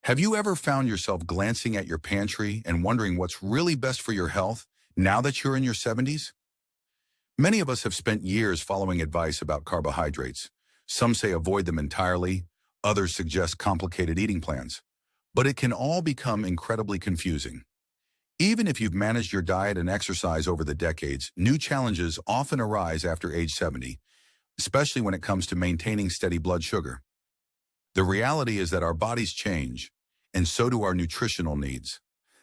Have you ever found yourself glancing at your pantry and wondering what's really best for your health now that you're in your 70s? Many of us have spent years following advice about carbohydrates. Some say avoid them entirely, others suggest complicated eating plans. But it can all become incredibly confusing. Even if you've managed your diet and exercise over the decades, new challenges often arise after age 70, especially when it comes to maintaining steady blood sugar. The reality is that our bodies change, and so do our nutritional needs.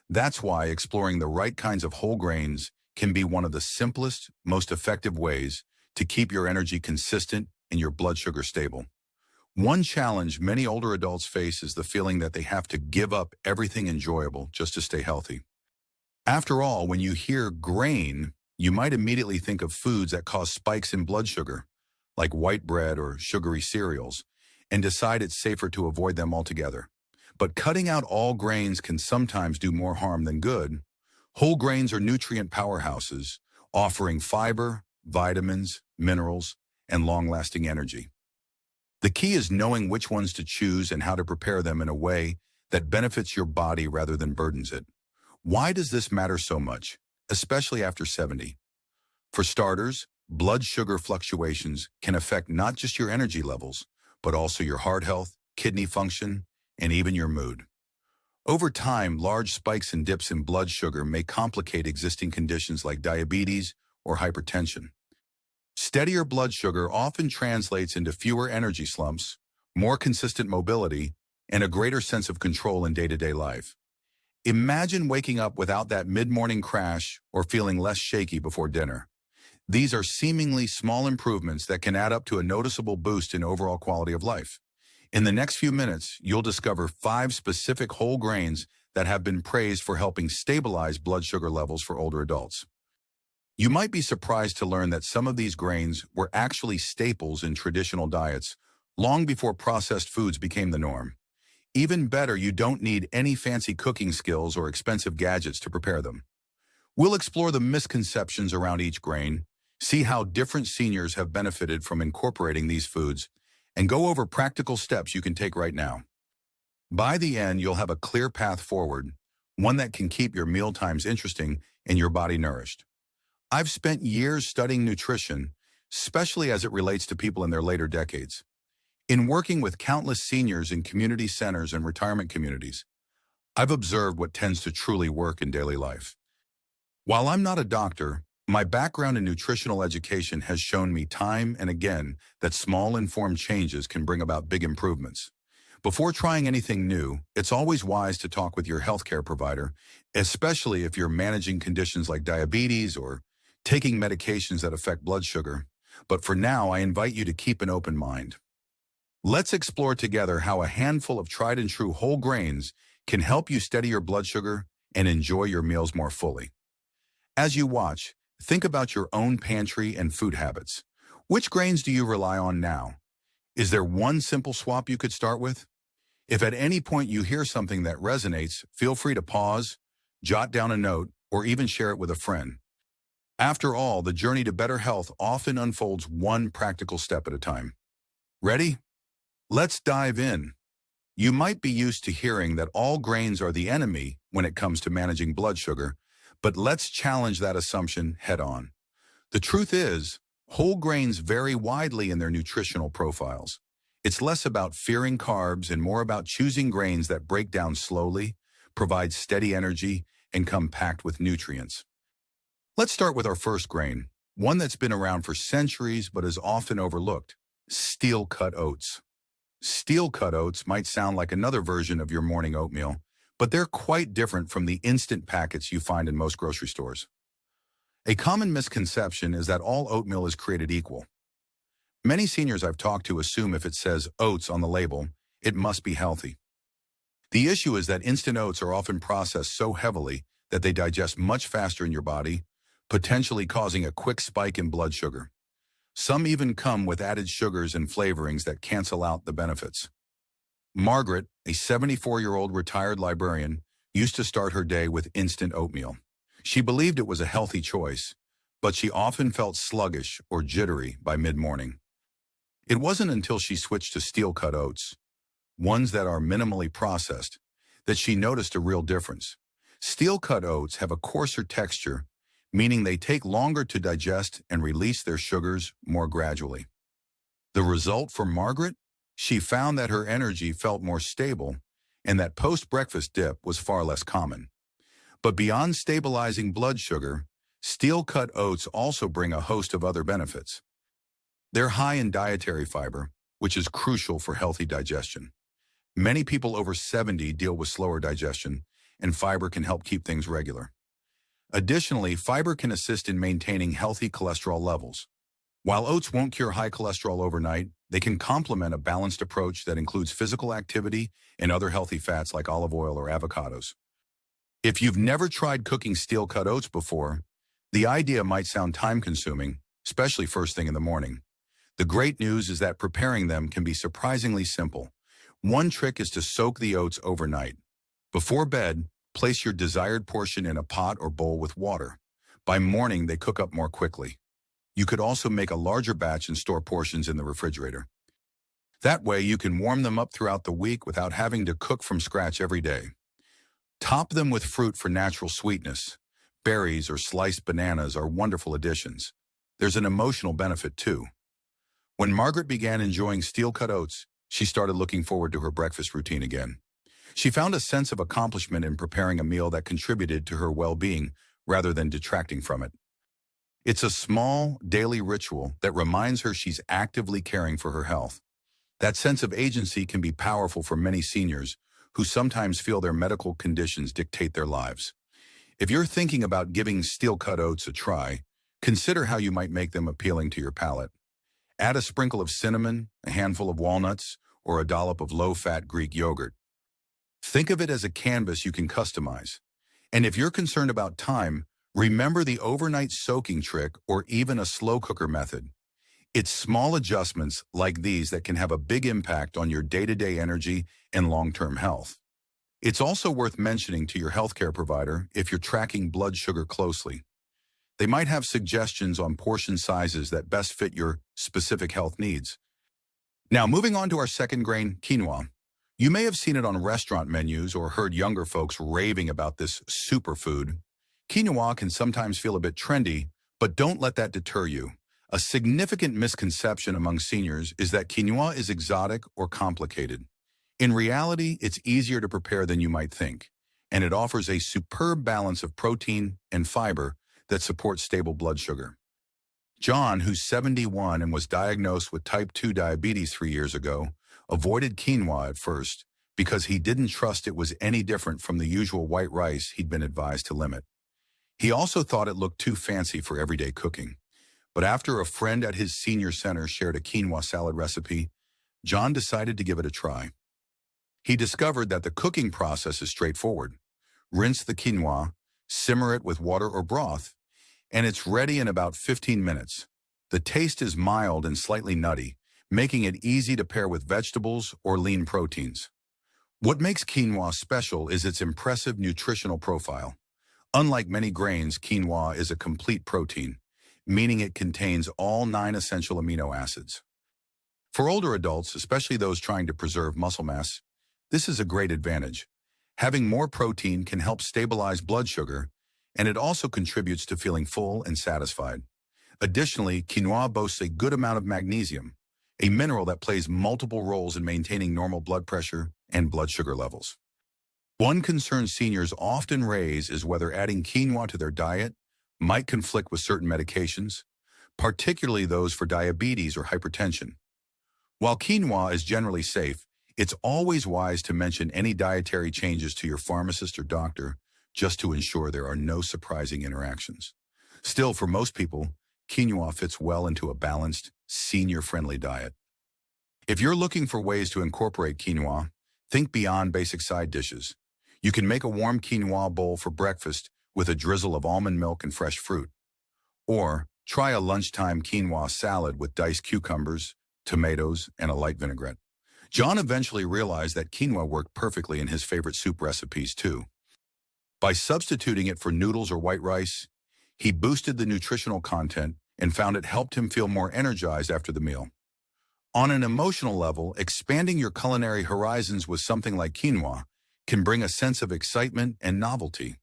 That's why exploring the right kinds of whole grains can be one of the simplest, most effective ways to keep your energy consistent and your blood sugar stable. One challenge many older adults face is the feeling that they have to give up everything enjoyable just to stay healthy. After all, when you hear grain, you might immediately think of foods that cause spikes in blood sugar, like white bread or sugary cereals, and decide it's safer to avoid them altogether. But cutting out all grains can sometimes do more harm than good. Whole grains are nutrient powerhouses, offering fiber, vitamins, minerals, and long-lasting energy. The key is knowing which ones to choose and how to prepare them in a way that benefits your body rather than burdens it. Why does this matter so much, especially after 70? For starters, blood sugar fluctuations can affect not just your energy levels, but also your heart health, kidney function, and even your mood. Over time, large spikes and dips in blood sugar may complicate existing conditions like diabetes or hypertension. Steadier blood sugar often translates into fewer energy slumps, more consistent mobility, and a greater sense of control in day-to-day life. Imagine waking up without that mid-morning crash or feeling less shaky before dinner. These are seemingly small improvements that can add up to a noticeable boost in overall quality of life. In the next few minutes, you'll discover 5 specific whole grains that have been praised for helping stabilize blood sugar levels for older adults. You might be surprised to learn that some of these grains were actually staples in traditional diets long before processed foods became the norm. Even better, you don't need any fancy cooking skills or expensive gadgets to prepare them. We'll explore the misconceptions around each grain, see how different seniors have benefited from incorporating these foods, and go over practical steps you can take right now. By the end, you'll have a clear path forward, one that can keep your meal times interesting and your body nourished. I've spent years studying nutrition, especially as it relates to people in their later decades. In working with countless seniors in community centers and retirement communities, I've observed what tends to truly work in daily life. While I'm not a doctor, my background in nutritional education has shown me time and again that small informed changes can bring about big improvements. Before trying anything new, it's always wise to talk with your healthcare provider, especially if you're managing conditions like diabetes or taking medications that affect blood sugar. But for now, I invite you to keep an open mind. Let's explore together how a handful of tried and true whole grains can help you steady your blood sugar and enjoy your meals more fully. As you watch, think about your own pantry and food habits. Which grains do you rely on now? Is there one simple swap you could start with? If at any point you hear something that resonates, feel free to pause, jot down a note, or even share it with a friend. After all, the journey to better health often unfolds one practical step at a time. Ready? Let's dive in. You might be used to hearing that all grains are the enemy when it comes to managing blood sugar, but let's challenge that assumption head on. The truth is, whole grains vary widely in their nutritional profiles. It's less about fearing carbs and more about choosing grains that break down slowly, provide steady energy, and come packed with nutrients. Let's start with our first grain, one that's been around for centuries but is often overlooked: steel-cut oats. Steel-cut oats might sound like another version of your morning oatmeal, but they're quite different from the instant packets you find in most grocery stores. A common misconception is that all oatmeal is created equal. Many seniors I've talked to assume if it says oats on the label, it must be healthy. The issue is that instant oats are often processed so heavily that they digest much faster in your body, potentially causing a quick spike in blood sugar. Some even come with added sugars and flavorings that cancel out the benefits. Margaret, a 74-year-old retired librarian, used to start her day with instant oatmeal. She believed it was a healthy choice, but she often felt sluggish or jittery by mid-morning. It wasn't until she switched to steel-cut oats, ones that are minimally processed, that she noticed a real difference. Steel-cut oats have a coarser texture, meaning they take longer to digest and release their sugars more gradually. The result for Margaret? She found that her energy felt more stable and that post-breakfast dip was far less common. But beyond stabilizing blood sugar, steel-cut oats also bring a host of other benefits. They're high in dietary fiber, which is crucial for healthy digestion. Many people over 70 deal with slower digestion, and fiber can help keep things regular. Additionally, fiber can assist in maintaining healthy cholesterol levels. While oats won't cure high cholesterol overnight, they can complement a balanced approach that includes physical activity and other healthy fats like olive oil or avocados. If you've never tried cooking steel-cut oats before, the idea might sound time-consuming, especially first thing in the morning. The great news is that preparing them can be surprisingly simple. One trick is to soak the oats overnight. Before bed, place your desired portion in a pot or bowl with water. By morning, they cook up more quickly. You could also make a larger batch and store portions in the refrigerator. That way, you can warm them up throughout the week without having to cook from scratch every day. Top them with fruit for natural sweetness. Berries or sliced bananas are wonderful additions. There's an emotional benefit too. When Margaret began enjoying steel-cut oats, she started looking forward to her breakfast routine again. She found a sense of accomplishment in preparing a meal that contributed to her well-being rather than detracting from it. It's a small, daily ritual that reminds her she's actively caring for her health. That sense of agency can be powerful for many seniors who sometimes feel their medical conditions dictate their lives. If you're thinking about giving steel-cut oats a try, consider how you might make them appealing to your palate. Add a sprinkle of cinnamon, a handful of walnuts, or a dollop of low-fat Greek yogurt. Think of it as a canvas you can customize. And if you're concerned about time, remember the overnight soaking trick or even a slow cooker method. It's small adjustments like these that can have a big impact on your day-to-day energy and long-term health. It's also worth mentioning to your healthcare provider if you're tracking blood sugar closely. They might have suggestions on portion sizes that best fit your specific health needs. Now, moving on to our second grain, quinoa. You may have seen it on restaurant menus or heard younger folks raving about this superfood. Quinoa can sometimes feel a bit trendy, but don't let that deter you. A significant misconception among seniors is that quinoa is exotic or complicated. In reality, it's easier to prepare than you might think, and it offers a superb balance of protein and fiber that supports stable blood sugar. John, who's 71 and was diagnosed with type 2 diabetes 3 years ago, avoided quinoa at first because he didn't trust it was any different from the usual white rice he'd been advised to limit. He also thought it looked too fancy for everyday cooking. But after a friend at his senior center shared a quinoa salad recipe, John decided to give it a try. He discovered that the cooking process is straightforward. Rinse the quinoa, simmer it with water or broth, and it's ready in about 15 minutes. The taste is mild and slightly nutty, making it easy to pair with vegetables or lean proteins. What makes quinoa special is its impressive nutritional profile. Unlike many grains, quinoa is a complete protein, meaning it contains all 9 essential amino acids. For older adults, especially those trying to preserve muscle mass, this is a great advantage. Having more protein can help stabilize blood sugar, and it also contributes to feeling full and satisfied. Additionally, quinoa boasts a good amount of magnesium, a mineral that plays multiple roles in maintaining normal blood pressure and blood sugar levels. One concern seniors often raise is whether adding quinoa to their diet might conflict with certain medications, particularly those for diabetes or hypertension. While quinoa is generally safe, it's always wise to mention any dietary changes to your pharmacist or doctor just to ensure there are no surprising interactions. Still, for most people, quinoa fits well into a balanced, senior-friendly diet. If you're looking for ways to incorporate quinoa, think beyond basic side dishes. You can make a warm quinoa bowl for breakfast with a drizzle of almond milk and fresh fruit. Or try a lunchtime quinoa salad with diced cucumbers, tomatoes, and a light vinaigrette. John eventually realized that quinoa worked perfectly in his favorite soup recipes too. By substituting it for noodles or white rice, he boosted the nutritional content and found it helped him feel more energized after the meal. On an emotional level, expanding your culinary horizons with something like quinoa can bring a sense of excitement and novelty.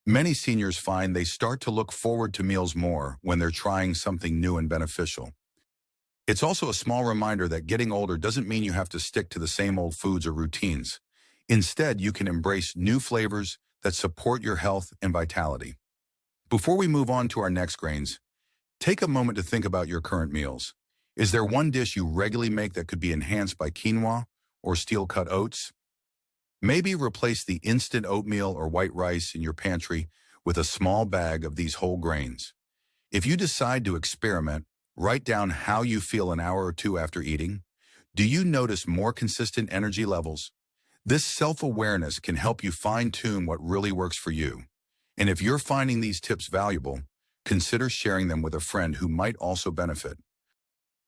Many seniors find they start to look forward to meals more when they're trying something new and beneficial. It's also a small reminder that getting older doesn't mean you have to stick to the same old foods or routines. Instead, you can embrace new flavors that support your health and vitality. Before we move on to our next grains, take a moment to think about your current meals. Is there one dish you regularly make that could be enhanced by quinoa or steel-cut oats? Maybe replace the instant oatmeal or white rice in your pantry with a small bag of these whole grains. If you decide to experiment, write down how you feel an hour or two after eating. Do you notice more consistent energy levels? This self-awareness can help you fine-tune what really works for you. And if you're finding these tips valuable, consider sharing them with a friend who might also benefit.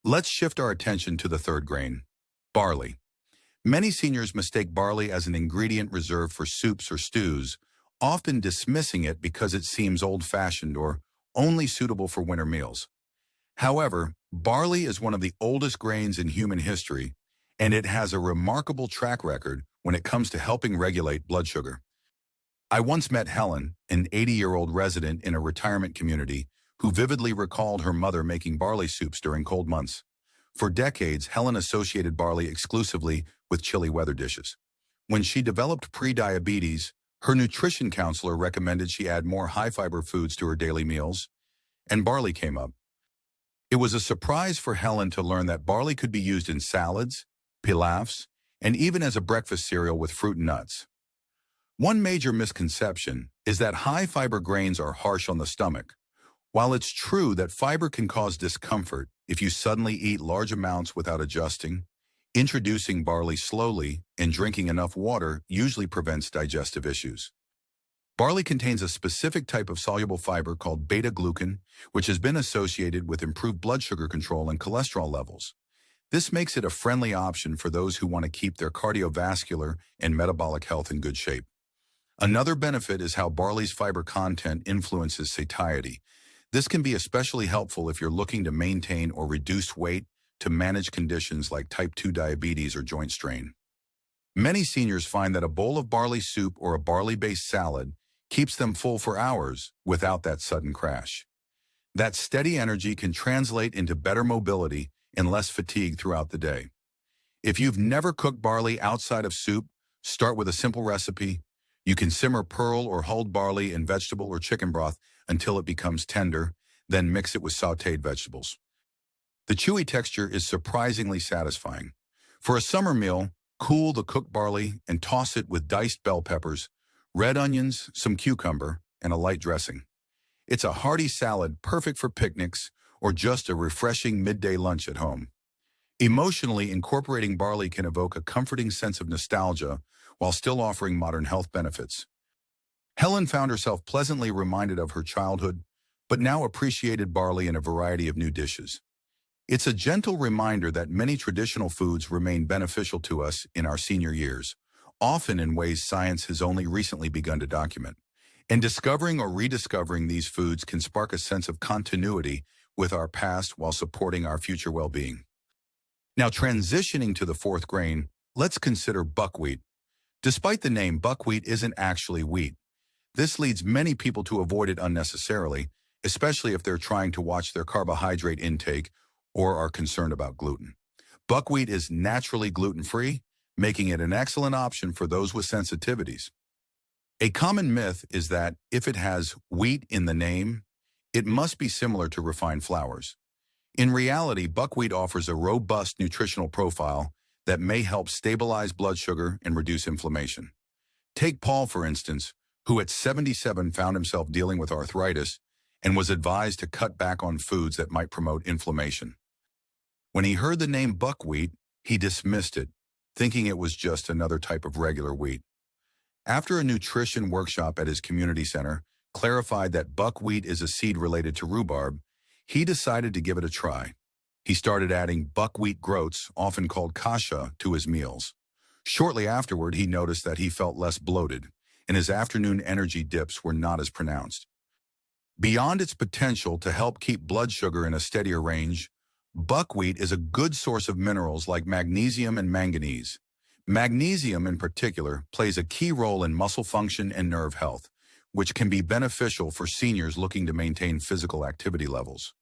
Let's shift our attention to the third grain, barley. Many seniors mistake barley as an ingredient reserved for soups or stews, often dismissing it because it seems old-fashioned or only suitable for winter meals. However, barley is one of the oldest grains in human history, and it has a remarkable track record when it comes to helping regulate blood sugar. I once met Helen, an 80-year-old resident in a retirement community, who vividly recalled her mother making barley soups during cold months. For decades, Helen associated barley exclusively with chilly weather dishes. When she developed pre-diabetes, her nutrition counselor recommended she add more high-fiber foods to her daily meals, and barley came up. It was a surprise for Helen to learn that barley could be used in salads, pilafs, and even as a breakfast cereal with fruit and nuts. One major misconception is that high-fiber grains are harsh on the stomach. While it's true that fiber can cause discomfort if you suddenly eat large amounts without adjusting, introducing barley slowly and drinking enough water usually prevents digestive issues. Barley contains a specific type of soluble fiber called beta-glucan, which has been associated with improved blood sugar control and cholesterol levels. This makes it a friendly option for those who want to keep their cardiovascular and metabolic health in good shape. Another benefit is how barley's fiber content influences satiety. This can be especially helpful if you're looking to maintain or reduce weight to manage conditions like type 2 diabetes or joint strain. Many seniors find that a bowl of barley soup or a barley-based salad keeps them full for hours without that sudden crash. That steady energy can translate into better mobility and less fatigue throughout the day. If you've never cooked barley outside of soup, start with a simple recipe. You can simmer pearl or hulled barley in vegetable or chicken broth until it becomes tender, then mix it with sautéed vegetables. The chewy texture is surprisingly satisfying. For a summer meal, cool the cooked barley and toss it with diced bell peppers, red onions, some cucumber, and a light dressing. It's a hearty salad perfect for picnics or just a refreshing midday lunch at home. Emotionally, incorporating barley can evoke a comforting sense of nostalgia while still offering modern health benefits. Helen found herself pleasantly reminded of her childhood, but now appreciated barley in a variety of new dishes. It's a gentle reminder that many traditional foods remain beneficial to us in our senior years, often in ways science has only recently begun to document. And discovering or rediscovering these foods can spark a sense of continuity with our past while supporting our future well-being. Now, transitioning to the fourth grain, let's consider buckwheat. Despite the name, buckwheat isn't actually wheat. This leads many people to avoid it unnecessarily, especially if they're trying to watch their carbohydrate intake or are concerned about gluten. Buckwheat is naturally gluten-free, making it an excellent option for those with sensitivities. A common myth is that if it has wheat in the name, it must be similar to refined flours. In reality, buckwheat offers a robust nutritional profile that may help stabilize blood sugar and reduce inflammation. Take Paul, for instance, who at 77 found himself dealing with arthritis and was advised to cut back on foods that might promote inflammation. When he heard the name buckwheat, he dismissed it, thinking it was just another type of regular wheat. After a nutrition workshop at his community center clarified that buckwheat is a seed related to rhubarb, he decided to give it a try. He started adding buckwheat groats, often called kasha, to his meals. Shortly afterward, he noticed that he felt less bloated, and his afternoon energy dips were not as pronounced. Beyond its potential to help keep blood sugar in a steadier range, buckwheat is a good source of minerals like magnesium and manganese. Magnesium, in particular, plays a key role in muscle function and nerve health, which can be beneficial for seniors looking to maintain physical activity levels.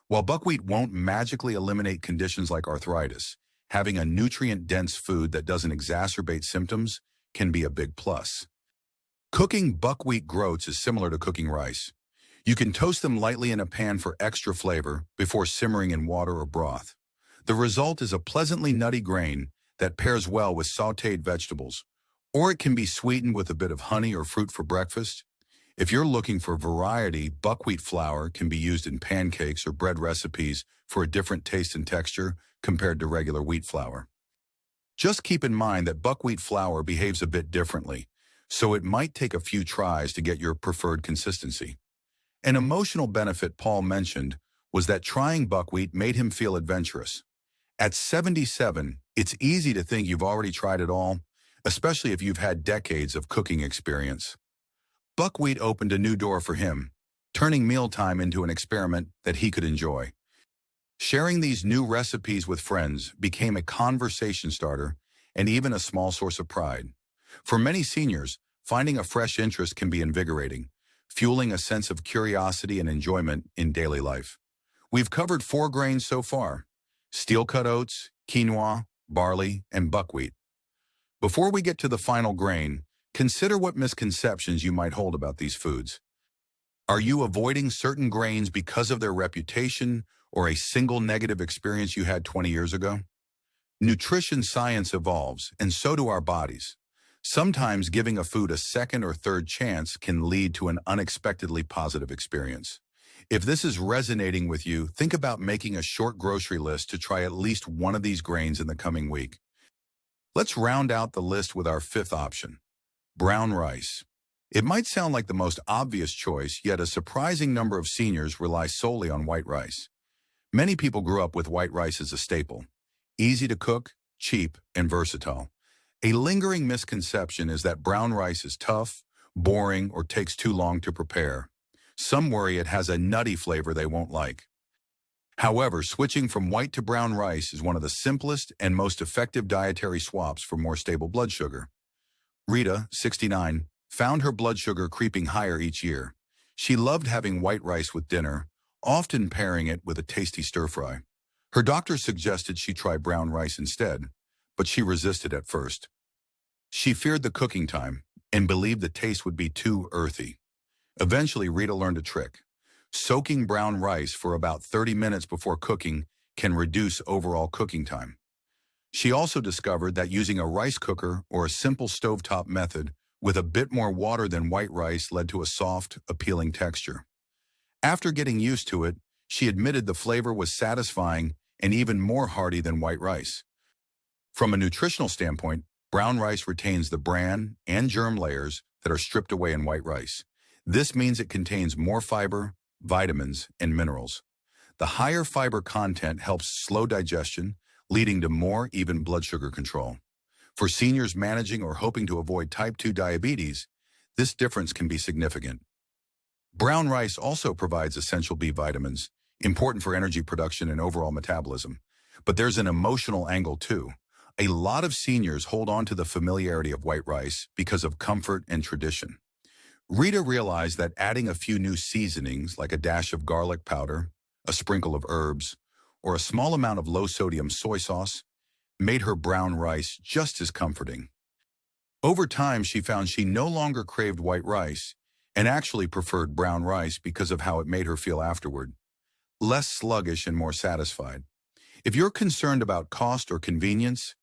While buckwheat won't magically eliminate conditions like arthritis, having a nutrient-dense food that doesn't exacerbate symptoms can be a big plus. Cooking buckwheat groats is similar to cooking rice. You can toast them lightly in a pan for extra flavor before simmering in water or broth. The result is a pleasantly nutty grain that pairs well with sautéed vegetables, or it can be sweetened with a bit of honey or fruit for breakfast. If you're looking for variety, buckwheat flour can be used in pancakes or bread recipes for a different taste and texture compared to regular wheat flour. Just keep in mind that buckwheat flour behaves a bit differently, so it might take a few tries to get your preferred consistency. An emotional benefit Paul mentioned was that trying buckwheat made him feel adventurous. At 77, it's easy to think you've already tried it all, especially if you've had decades of cooking experience. Buckwheat opened a new door for him, turning mealtime into an experiment that he could enjoy. Sharing these new recipes with friends became a conversation starter and even a small source of pride. For many seniors, finding a fresh interest can be invigorating, fueling a sense of curiosity and enjoyment in daily life. We've covered 4 grains so far: steel-cut oats, quinoa, barley, and buckwheat. Before we get to the final grain, consider what misconceptions you might hold about these foods. Are you avoiding certain grains because of their reputation or a single negative experience you had 20 years ago? Nutrition science evolves, and so do our bodies. Sometimes giving a food a second or third chance can lead to an unexpectedly positive experience. If this is resonating with you, think about making a short grocery list to try at least one of these grains in the coming week. Let's round out the list with our 5th option: brown rice. It might sound like the most obvious choice, yet a surprising number of seniors rely solely on white rice. Many people grew up with white rice as a staple. Easy to cook, cheap, and versatile. A lingering misconception is that brown rice is tough, boring, or takes too long to prepare. Some worry it has a nutty flavor they won't like. However, switching from white to brown rice is one of the simplest and most effective dietary swaps for more stable blood sugar. Rita, 69, found her blood sugar creeping higher each year. She loved having white rice with dinner, often pairing it with a tasty stir-fry. Her doctor suggested she try brown rice instead, but she resisted at first. She feared the cooking time and believed the taste would be too earthy. Eventually, Rita learned a trick. Soaking brown rice for about 30 minutes before cooking can reduce overall cooking time. She also discovered that using a rice cooker or a simple stovetop method with a bit more water than white rice led to a soft, appealing texture. After getting used to it, she admitted the flavor was satisfying and even more hearty than white rice. From a nutritional standpoint, brown rice retains the bran and germ layers that are stripped away in white rice. This means it contains more fiber, vitamins, and minerals. The higher fiber content helps slow digestion, leading to more even blood sugar control. For seniors managing or hoping to avoid type 2 diabetes, this difference can be significant. Brown rice also provides essential B vitamins, important for energy production and overall metabolism. But there's an emotional angle too. A lot of seniors hold on to the familiarity of white rice because of comfort and tradition. Rita realized that adding a few new seasonings like a dash of garlic powder, a sprinkle of herbs, or a small amount of low-sodium soy sauce made her brown rice just as comforting. Over time, she found she no longer craved white rice and actually preferred brown rice because of how it made her feel afterward. Less sluggish and more satisfied. If you're concerned about cost or convenience,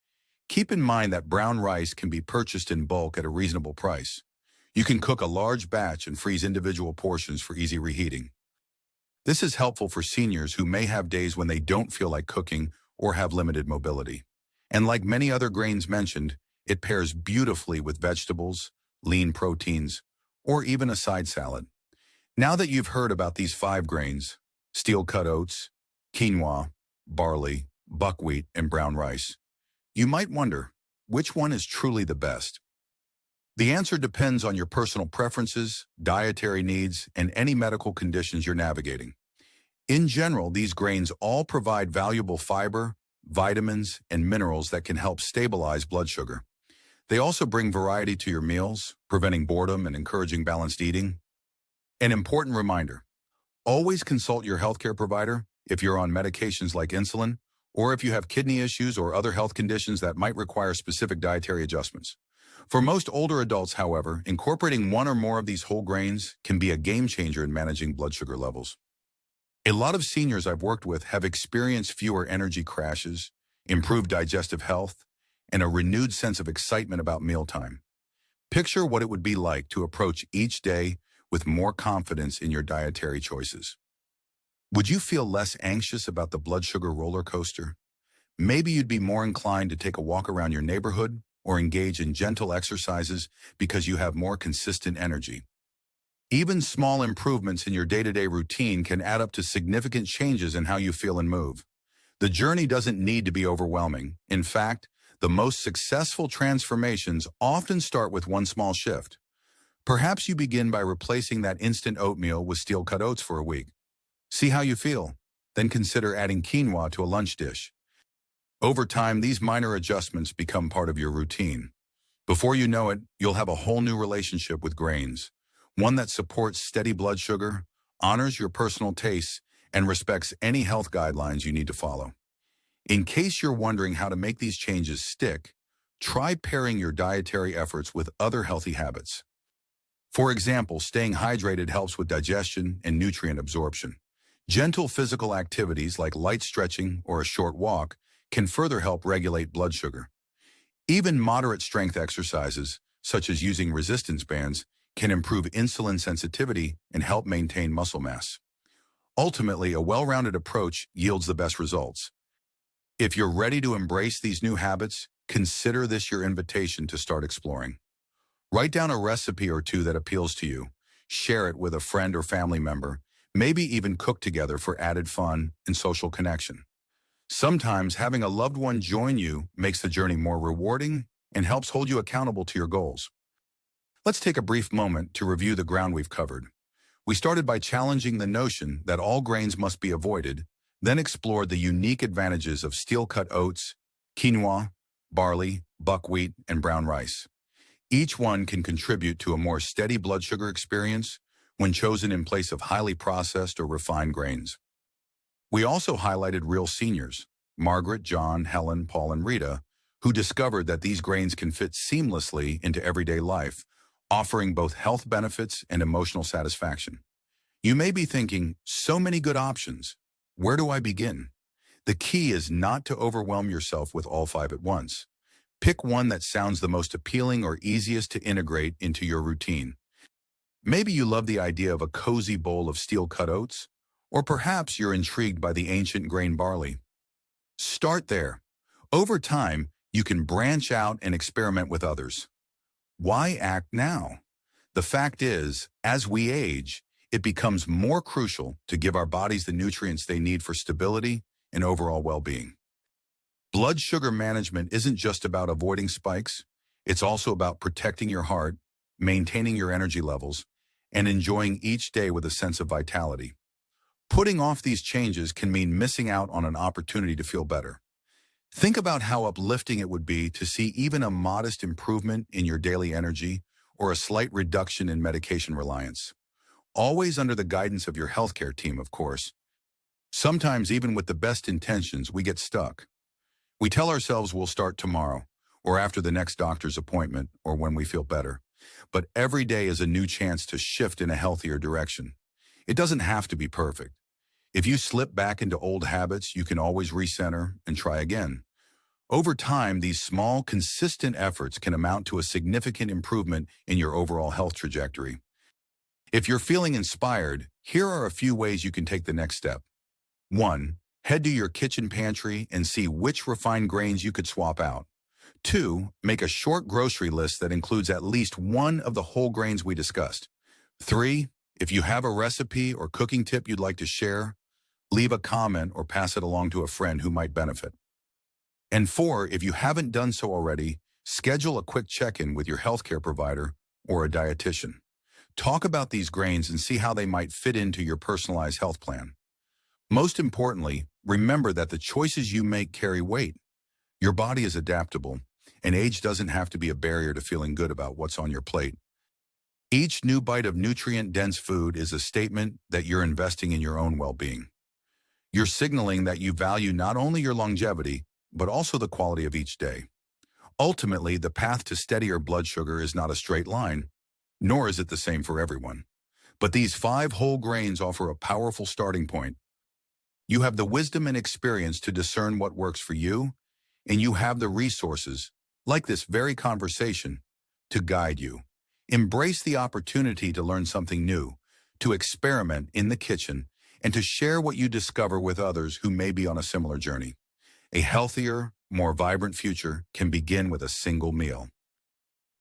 keep in mind that brown rice can be purchased in bulk at a reasonable price. You can cook a large batch and freeze individual portions for easy reheating. This is helpful for seniors who may have days when they don't feel like cooking or have limited mobility. And like many other grains mentioned, it pairs beautifully with vegetables, lean proteins, or even a side salad. Now that you've heard about these 5 grains, steel-cut oats, quinoa, barley, buckwheat, and brown rice, you might wonder, which one is truly the best? The answer depends on your personal preferences, dietary needs, and any medical conditions you're navigating. In general, these grains all provide valuable fiber, vitamins, and minerals that can help stabilize blood sugar. They also bring variety to your meals, preventing boredom and encouraging balanced eating. An important reminder: always consult your healthcare provider if you're on medications like insulin, or if you have kidney issues or other health conditions that might require specific dietary adjustments. For most older adults, however, incorporating one or more of these whole grains can be a game changer in managing blood sugar levels. A lot of seniors I've worked with have experienced fewer energy crashes, improved digestive health, and a renewed sense of excitement about mealtime. Picture what it would be like to approach each day with more confidence in your dietary choices. Would you feel less anxious about the blood sugar roller coaster? Maybe you'd be more inclined to take a walk around your neighborhood or engage in gentle exercises because you have more consistent energy. Even small improvements in your day-to-day routine can add up to significant changes in how you feel and move. The journey doesn't need to be overwhelming. In fact, the most successful transformations often start with one small shift. Perhaps you begin by replacing that instant oatmeal with steel-cut oats for a week. See how you feel. Then consider adding quinoa to a lunch dish. Over time, these minor adjustments become part of your routine. Before you know it, you'll have a whole new relationship with grains, one that supports steady blood sugar, honors your personal tastes, and respects any health guidelines you need to follow. In case you're wondering how to make these changes stick, try pairing your dietary efforts with other healthy habits. For example, staying hydrated helps with digestion and nutrient absorption. Gentle physical activities like light stretching or a short walk can further help regulate blood sugar. Even moderate strength exercises, such as using resistance bands, can improve insulin sensitivity and help maintain muscle mass. Ultimately, a well-rounded approach yields the best results. If you're ready to embrace these new habits, consider this your invitation to start exploring. Write down a recipe or two that appeals to you. Share it with a friend or family member, maybe even cook together for added fun and social connection. Sometimes having a loved one join you makes the journey more rewarding and helps hold you accountable to your goals. Let's take a brief moment to review the ground we've covered. We started by challenging the notion that all grains must be avoided, then explored the unique advantages of steel-cut oats, quinoa, barley, buckwheat, and brown rice. Each one can contribute to a more steady blood sugar experience when chosen in place of highly processed or refined grains. We also highlighted real seniors, Margaret, John, Helen, Paul, and Rita, who discovered that these grains can fit seamlessly into everyday life, offering both health benefits and emotional satisfaction. You may be thinking, so many good options. Where do I begin? The key is not to overwhelm yourself with all 5 at once. Pick one that sounds the most appealing or easiest to integrate into your routine. Maybe you love the idea of a cozy bowl of steel-cut oats, or perhaps you're intrigued by the ancient grain barley. Start there. Over time, you can branch out and experiment with others. Why act now? The fact is, as we age, it becomes more crucial to give our bodies the nutrients they need for stability and overall well-being. Blood sugar management isn't just about avoiding spikes. It's also about protecting your heart, maintaining your energy levels, and enjoying each day with a sense of vitality. Putting off these changes can mean missing out on an opportunity to feel better. Think about how uplifting it would be to see even a modest improvement in your daily energy or a slight reduction in medication reliance. Always under the guidance of your healthcare team, of course. Sometimes, even with the best intentions, we get stuck. We tell ourselves we'll start tomorrow, or after the next doctor's appointment, or when we feel better. But every day is a new chance to shift in a healthier direction. It doesn't have to be perfect. If you slip back into old habits, you can always recenter and try again. Over time, these small, consistent efforts can amount to a significant improvement in your overall health trajectory. If you're feeling inspired, here are a few ways you can take the next step. 1. Head to your kitchen pantry and see which refined grains you could swap out. 2. Make a short grocery list that includes at least one of the whole grains we discussed. 3. If you have a recipe or cooking tip you'd like to share, leave a comment or pass it along to a friend who might benefit. And 4, if you haven't done so already, schedule a quick check-in with your healthcare provider or a dietitian. Talk about these grains and see how they might fit into your personalized health plan. Most importantly, remember that the choices you make carry weight. Your body is adaptable, and age doesn't have to be a barrier to feeling good about what's on your plate. Each new bite of nutrient-dense food is a statement that you're investing in your own well-being. You're signaling that you value not only your longevity, but also the quality of each day. Ultimately, the path to steadier blood sugar is not a straight line, nor is it the same for everyone. But these 5 whole grains offer a powerful starting point. You have the wisdom and experience to discern what works for you, and you have the resources, like this very conversation, to guide you. Embrace the opportunity to learn something new, to experiment in the kitchen, and to share what you discover with others who may be on a similar journey. A healthier, more vibrant future can begin with a single meal.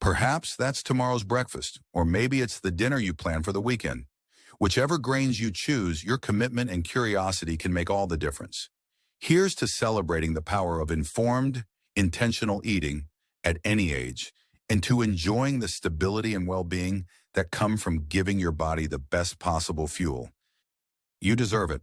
Perhaps that's tomorrow's breakfast, or maybe it's the dinner you plan for the weekend. Whichever grains you choose, your commitment and curiosity can make all the difference. Here's to celebrating the power of informed, intentional eating at any age, and to enjoying the stability and well-being that come from giving your body the best possible fuel. You deserve it.